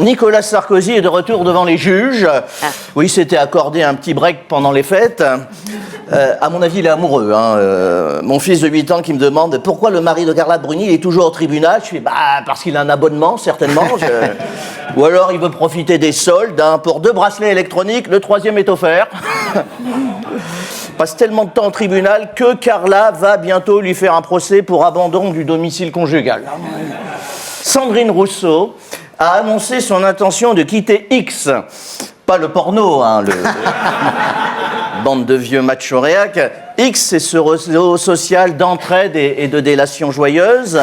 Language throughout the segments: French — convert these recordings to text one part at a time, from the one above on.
Nicolas Sarkozy est de retour devant les juges. Oui, s'était accordé un petit break pendant les fêtes. À mon avis, il est amoureux. Mon fils de 8 ans qui me demande pourquoi le mari de Carla Bruni est toujours au tribunal. Je fais parce qu'il a un abonnement, certainement. Ou alors il veut profiter des soldes pour 2 bracelets électroniques. Le 3e est offert. Passe tellement de temps au tribunal que Carla va bientôt lui faire un procès pour abandon du domicile conjugal. Sandrine Rousseau a annoncé son intention de quitter X. Pas le porno, bande de vieux machos réacs. X, c'est ce réseau social d'entraide et de délation joyeuse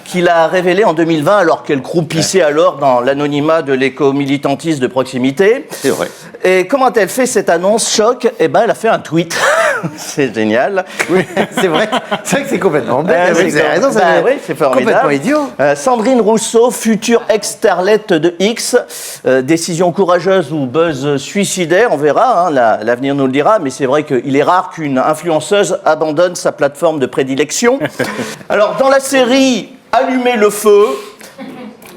qu'il a révélé en 2020 alors qu'elle croupissait alors dans l'anonymat de l'éco-militantiste de proximité. C'est vrai. Et comment a-t-elle fait cette annonce choc ? Elle a fait un tweet. C'est génial. Oui, c'est vrai que c'est complètement bête. Vous avez raison, oui, c'est formidable. Complètement idiot. Sandrine Rousseau, future ex-starlette de X. Décision courageuse ou buzz suicidaire, on verra, l'avenir nous le dira, mais c'est vrai qu'il est rare qu'une influenceuse abandonne sa plateforme de prédilection. Alors, dans la série Allumer le feu,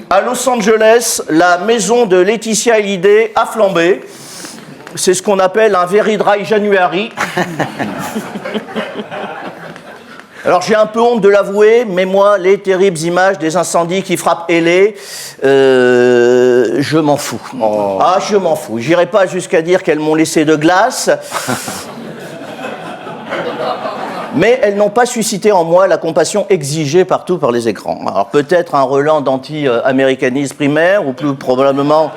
à Los Angeles, la maison de Laetitia Hallyday a flambé. C'est ce qu'on appelle un very dry January. Alors j'ai un peu honte de l'avouer, mais moi, les terribles images des incendies qui frappent LA, je m'en fous. Oh. Ah, je m'en fous. J'irai pas jusqu'à dire qu'elles m'ont laissé de glace. Mais elles n'ont pas suscité en moi la compassion exigée partout par les écrans. Alors peut-être un relent d'anti-américanisme primaire, ou plus probablement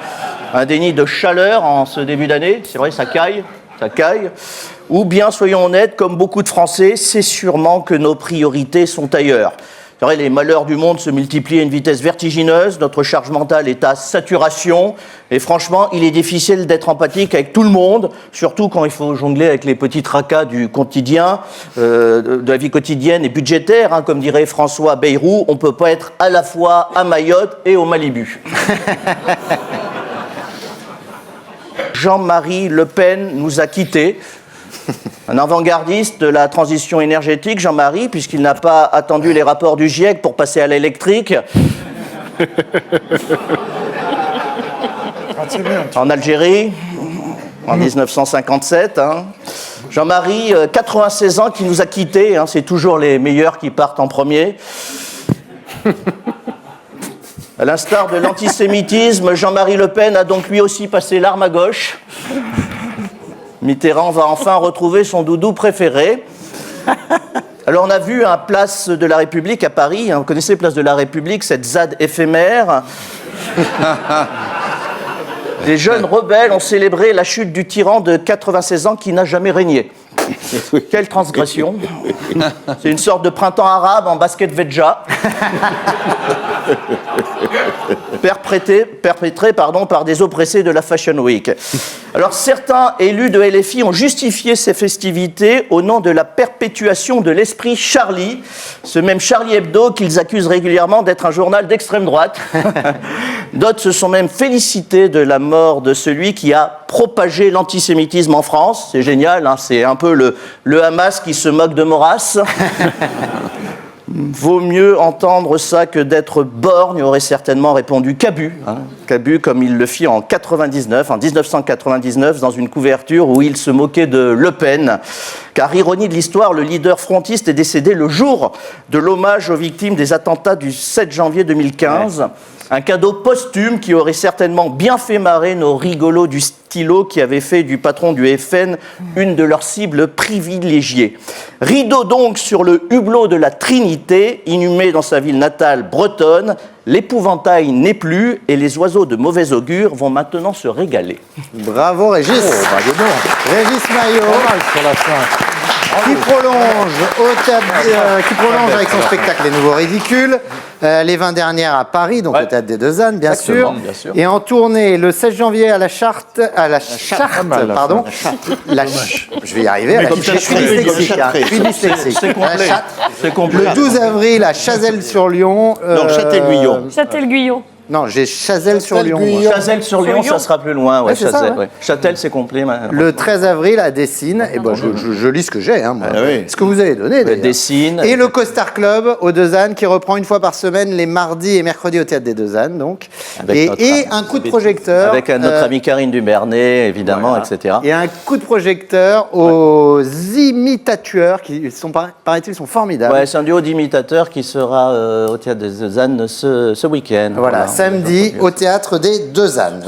un déni de chaleur en ce début d'année. C'est vrai, ça caille. Ou bien, soyons honnêtes, comme beaucoup de Français, c'est sûrement que nos priorités sont ailleurs. C'est vrai, les malheurs du monde se multiplient à une vitesse vertigineuse, notre charge mentale est à saturation, et franchement, il est difficile d'être empathique avec tout le monde, surtout quand il faut jongler avec les petits tracas du quotidien, de la vie quotidienne et budgétaire, comme dirait François Bayrou, on ne peut pas être à la fois à Mayotte et au Malibu. Jean-Marie Le Pen nous a quittés. Un avant-gardiste de la transition énergétique, Jean-Marie, puisqu'il n'a pas attendu les rapports du GIEC pour passer à l'électrique. En Algérie, en 1957. Jean-Marie, 96 ans, qui nous a quittés. C'est toujours les meilleurs qui partent en premier. À l'instar de l'antisémitisme, Jean-Marie Le Pen a donc lui aussi passé l'arme à gauche. Mitterrand va enfin retrouver son doudou préféré. Alors on a vu un Place de la République à Paris, vous connaissez Place de la République, cette ZAD éphémère. Des jeunes rebelles ont célébré la chute du tyran de 96 ans qui n'a jamais régné. Quelle transgression. C'est une sorte de printemps arabe en basket vedja. Perpétré par des oppressés de la Fashion Week. Alors certains élus de LFI ont justifié ces festivités au nom de la perpétuation de l'esprit Charlie, ce même Charlie Hebdo qu'ils accusent régulièrement d'être un journal d'extrême droite. D'autres se sont même félicités de la mort de celui qui a propagé l'antisémitisme en France. C'est génial, c'est un peu le Hamas qui se moque de Maurras. Vaut mieux entendre ça que d'être borgne, aurait certainement répondu Cabu. Cabu, comme il le fit en 1999, dans une couverture où il se moquait de Le Pen. Car, ironie de l'histoire, le leader frontiste est décédé le jour de l'hommage aux victimes des attentats du 7 janvier 2015. Ouais. Un cadeau posthume qui aurait certainement bien fait marrer nos rigolos du stylo qui avaient fait du patron du FN une de leurs cibles privilégiées. Rideau donc sur le hublot de la Trinité, inhumé dans sa ville natale bretonne, l'épouvantail n'est plus et les oiseaux de mauvais augure vont maintenant se régaler. Bravo Régis. Régis Maillot sur la fin. Qui prolonge avec son spectacle Les Nouveaux Ridicules, les 20 dernières à Paris, donc au Théâtre des Deux Ânes, bien sûr. Et en tournée le 16 janvier à la Charte, je vais y arriver, je suis dyslexique. C'est complet. Le 12 avril à Chazelles-sur-Lyon. Non, Châtel-Guyon. Non, j'ai Chazelles-sur-Lyon. Chazelles-sur-Lyon, ça sera plus loin. Ouais, c'est ça, ouais. Châtel, c'est complet. Le 13 avril à Dessines. Et ben, je lis ce que j'ai, moi. Ce que vous avez donné. Dessines. Et le Costard Club aux Deux Ânes qui reprend une fois par semaine les mardis et mercredis au Théâtre des Deux Ânes. Donc. Et un coup de projecteur. Avec notre amie Karine Dubernet, évidemment, etc. Et un coup de projecteur aux imitateurs qui sont, paraît-il, sont formidables. Ouais, c'est un duo d'imitateurs qui sera au Théâtre des Deux Ânes ce week-end. Voilà, samedi au Théâtre des Deux Ânes.